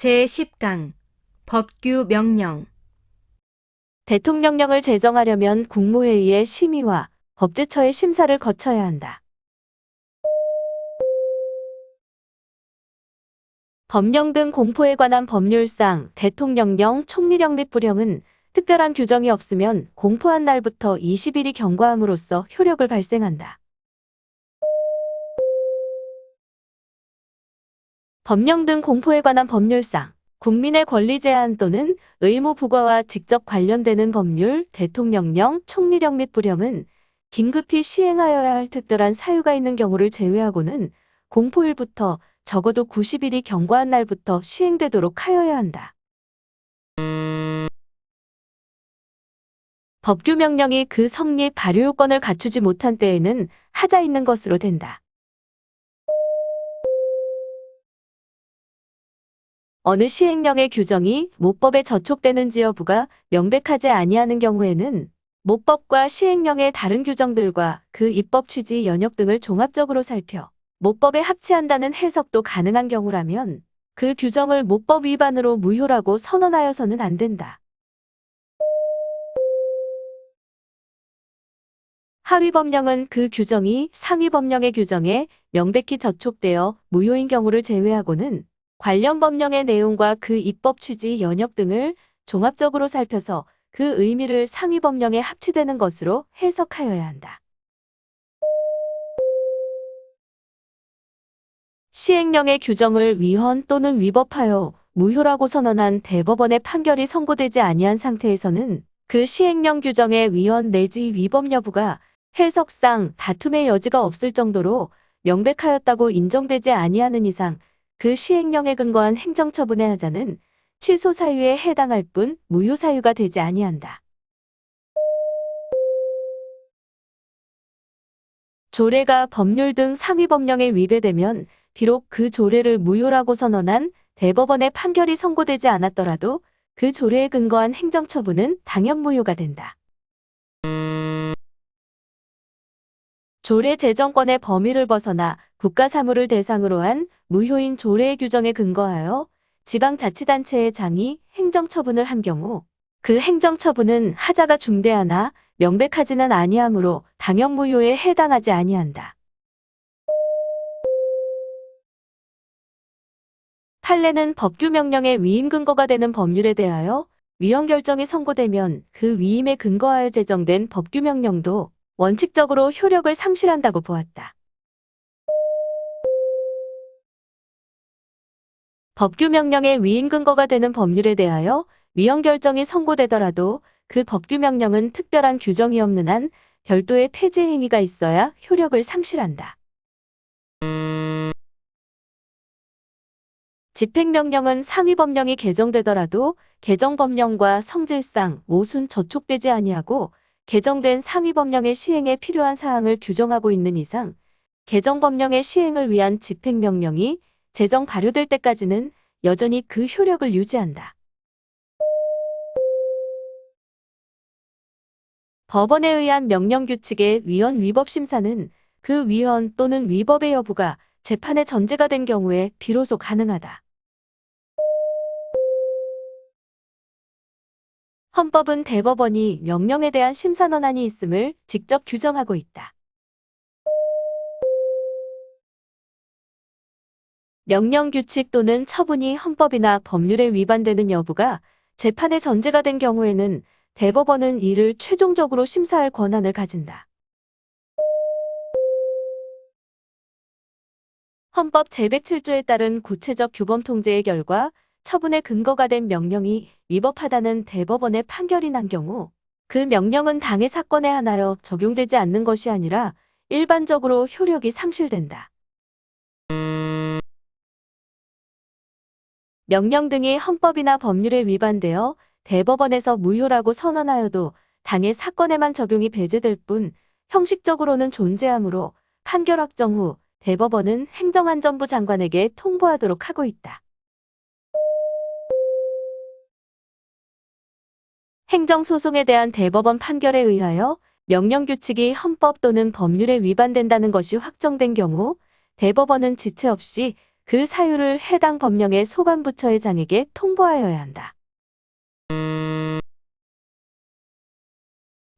제10강 법규 명령 대통령령을 제정하려면 국무회의의 심의와 법제처의 심사를 거쳐야 한다. 법령 등 공포에 관한 법률상 대통령령, 총리령 및 부령은 특별한 규정이 없으면 공포한 날부터 20일이 경과함으로써 효력을 발생한다. 법령 등 공포에 관한 법률상 국민의 권리 제한 또는 의무 부과와 직접 관련되는 법률, 대통령령, 총리령 및 부령은 긴급히 시행하여야 할 특별한 사유가 있는 경우를 제외하고는 공포일부터 적어도 90일이 경과한 날부터 시행되도록 하여야 한다. 법규 명령이 그 성립 발효 요건을 갖추지 못한 때에는 하자 있는 것으로 된다. 어느 시행령의 규정이 모법에 저촉되는지 여부가 명백하지 아니하는 경우에는 모법과 시행령의 다른 규정들과 그 입법 취지 연역 등을 종합적으로 살펴 모법에 합치한다는 해석도 가능한 경우라면 그 규정을 모법 위반으로 무효라고 선언하여서는 안 된다. 하위 법령은 그 규정이 상위 법령의 규정에 명백히 저촉되어 무효인 경우를 제외하고는 관련 법령의 내용과 그 입법 취지 연역 등을 종합적으로 살펴서 그 의미를 상위 법령에 합치되는 것으로 해석하여야 한다. 시행령의 규정을 위헌 또는 위법하여 무효라고 선언한 대법원의 판결이 선고되지 아니한 상태에서는 그 시행령 규정의 위헌 내지 위법 여부가 해석상 다툼의 여지가 없을 정도로 명백하였다고 인정되지 아니하는 이상 그 시행령에 근거한 행정처분의 하자는 취소 사유에 해당할 뿐 무효 사유가 되지 아니한다. 조례가 법률 등 상위 법령에 위배되면 비록 그 조례를 무효라고 선언한 대법원의 판결이 선고되지 않았더라도 그 조례에 근거한 행정처분은 당연 무효가 된다. 조례 제정권의 범위를 벗어나 국가 사무를 대상으로 한 무효인 조례의 규정에 근거하여 지방자치단체의 장이 행정처분을 한 경우 그 행정처분은 하자가 중대하나 명백하지는 아니하므로 당연 무효에 해당하지 아니한다. 판례는 법규 명령의 위임 근거가 되는 법률에 대하여 위헌 결정이 선고되면 그 위임에 근거하여 제정된 법규 명령도 원칙적으로 효력을 상실한다고 보았다. 법규 명령의 위임 근거가 되는 법률에 대하여 위헌 결정이 선고되더라도 그 법규 명령은 특별한 규정이 없는 한 별도의 폐지 행위가 있어야 효력을 상실한다. 집행명령은 상위 법령이 개정되더라도 개정 법령과 성질상 모순 저촉되지 아니하고 개정된 상위 법령의 시행에 필요한 사항을 규정하고 있는 이상 개정 법령의 시행을 위한 집행명령이 제정 발효될 때까지는 여전히 그 효력을 유지한다. 법원에 의한 명령규칙의 위헌 위법 심사는 그 위헌 또는 위법의 여부가 재판의 전제가 된 경우에 비로소 가능하다. 헌법은 대법원이 명령에 대한 심사 권한이 있음을 직접 규정하고 있다. 명령 규칙 또는 처분이 헌법이나 법률에 위반되는 여부가 재판의 전제가 된 경우에는 대법원은 이를 최종적으로 심사할 권한을 가진다. 헌법 제107조에 따른 구체적 규범 통제의 결과 처분의 근거가 된 명령이 위법하다는 대법원의 판결이 난 경우 그 명령은 당해 사건에 한하여 적용되지 않는 것이 아니라 일반적으로 효력이 상실된다. 명령 등이 헌법이나 법률에 위반되어 대법원에서 무효라고 선언하여도 당해 사건에만 적용이 배제될 뿐 형식적으로는 존재하므로 판결 확정 후 대법원은 행정안전부 장관에게 통보하도록 하고 있다. 행정소송에 대한 대법원 판결에 의하여 명령규칙이 헌법 또는 법률에 위반된다는 것이 확정된 경우 대법원은 지체 없이 그 그 사유를 해당 법령의 소관부처의 장에게 통보하여야 한다.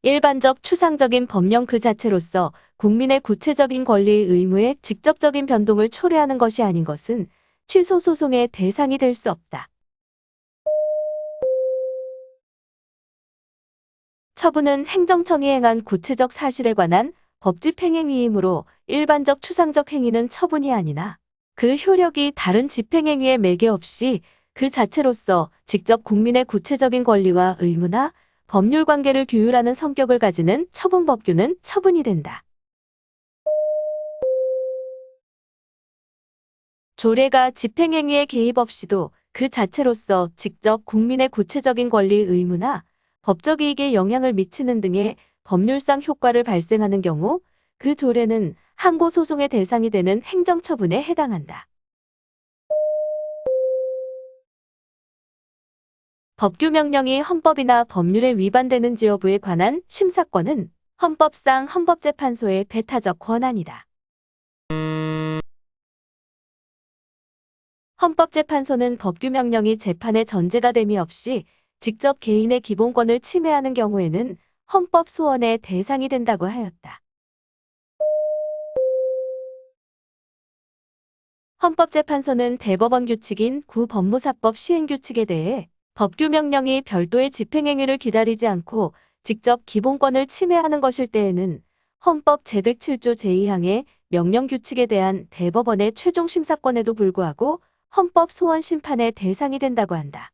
일반적 추상적인 법령 그 자체로서 국민의 구체적인 권리 의무의 직접적인 변동을 초래하는 것이 아닌 것은 취소 소송의 대상이 될 수 없다. 처분은 행정청이 행한 구체적 사실에 관한 법집행행위이므로 일반적 추상적 행위는 처분이 아니나 그 효력이 다른 집행행위에 매개 없이 그 자체로서 직접 국민의 구체적인 권리와 의무나 법률 관계를 규율하는 성격을 가지는 처분법규는 처분이 된다. 조례가 집행행위에 개입 없이도 그 자체로서 직접 국민의 구체적인 권리 의무나 법적 이익에 영향을 미치는 등의 법률상 효과를 발생하는 경우 그 조례는 항고소송의 대상이 되는 행정처분에 해당한다. 법규명령이 헌법이나 법률에 위반되는지 여부에 관한 심사권은 헌법상 헌법재판소의 배타적 권한이다. 헌법재판소는 법규명령이 재판의 전제가 됨이 없이 직접 개인의 기본권을 침해하는 경우에는 헌법소원의 대상이 된다고 하였다. 헌법재판소는 대법원 규칙인 구법무사법 시행규칙에 대해 법규명령이 별도의 집행행위를 기다리지 않고 직접 기본권을 침해하는 것일 때에는 헌법 제107조 제2항의 명령규칙에 대한 대법원의 최종 심사권에도 불구하고 헌법 소원 심판의 대상이 된다고 한다.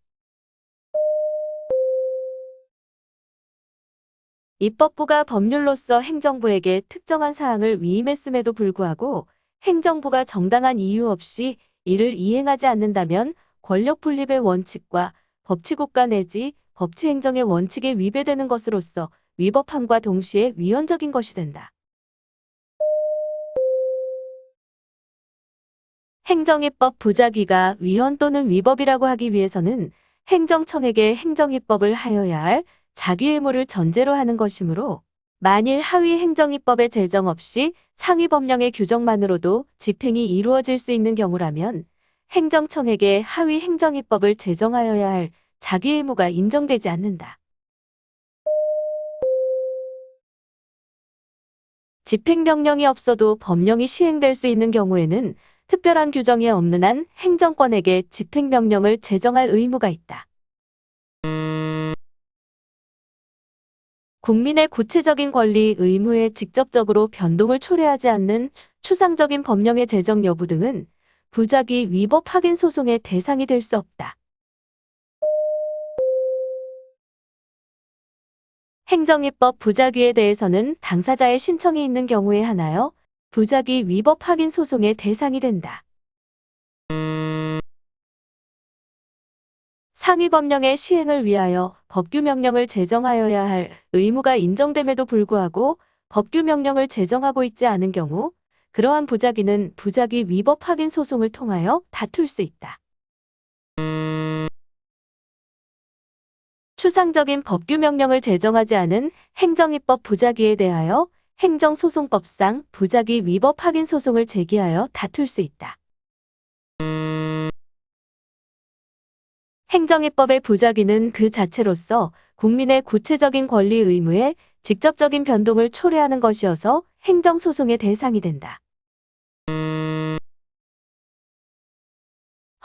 입법부가 법률로서 행정부에게 특정한 사항을 위임했음에도 불구하고 행정부가 정당한 이유 없이 이를 이행하지 않는다면 권력 분립의 원칙과 법치국가 내지 법치행정의 원칙에 위배되는 것으로서 위법함과 동시에 위헌적인 것이 된다. 행정입법 부작위가 위헌 또는 위법이라고 하기 위해서는 행정청에게 행정입법을 하여야 할 자기 의무를 전제로 하는 것이므로 만일 하위 행정입법의 제정 없이 상위 법령의 규정만으로도 집행이 이루어질 수 있는 경우라면 행정청에게 하위 행정입법을 제정하여야 할 자기 의무가 인정되지 않는다. 집행명령이 없어도 법령이 시행될 수 있는 경우에는 특별한 규정이 없는 한 행정권에게 집행명령을 제정할 의무가 있다. 국민의 구체적인 권리, 의무에 직접적으로 변동을 초래하지 않는 추상적인 법령의 제정 여부 등은 부작위 위법 확인 소송의 대상이 될 수 없다. 행정입법 부작위에 대해서는 당사자의 신청이 있는 경우에 한하여 부작위 위법 확인 소송의 대상이 된다. 상위 법령의 시행을 위하여 법규명령을 제정하여야 할 의무가 인정됨에도 불구하고 법규명령을 제정하고 있지 않은 경우 그러한 부작위는 부작위 위법 확인 소송을 통하여 다툴 수 있다. 추상적인 법규명령을 제정하지 않은 행정입법 부작위에 대하여 행정소송법상 부작위 위법 확인 소송을 제기하여 다툴 수 있다. 행정입법의 부작위는 그 자체로서 국민의 구체적인 권리 의무에 직접적인 변동을 초래하는 것이어서 행정소송의 대상이 된다.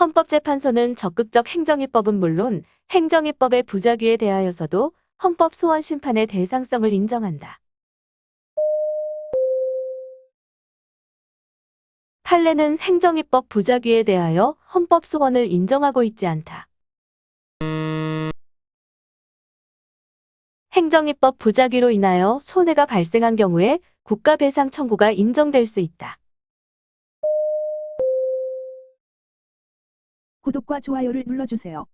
헌법재판소는 적극적 행정입법은 물론 행정입법의 부작위에 대하여서도 헌법 소원 심판의 대상성을 인정한다. 판례는 행정입법 부작위에 대하여 헌법 소원을 인정하고 있지 않다. 행정입법 부작위로 인하여 손해가 발생한 경우에 국가배상 청구가 인정될 수 있다. 구독과 좋아요를 눌러주세요.